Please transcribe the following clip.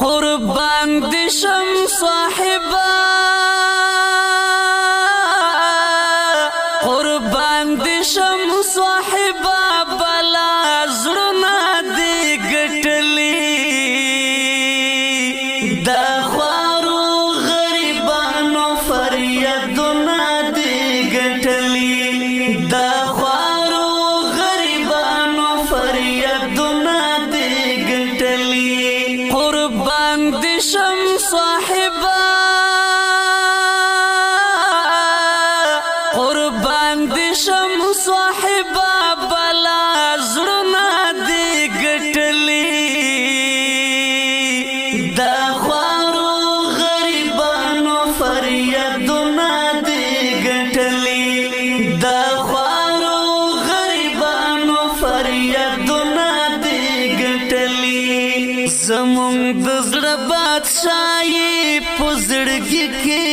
قربان دي شم صاحبا قربان دي شم صاحبا بلا زړونه دي ګټلي دا خوارو غریبانو فریادونه دي ګټلي دا خوارو غریبانو فریادونه دي ګټلي قربان دي شم صاحبا قربان دي شم صاحبا بلا زړونه دي ګټلي دا خوارو غریبانو فریادونه دي ګټلي دا خوارو غریبانو فریادونه دي ګټلي زمونږ د زړه بادشاہي په زړګي کې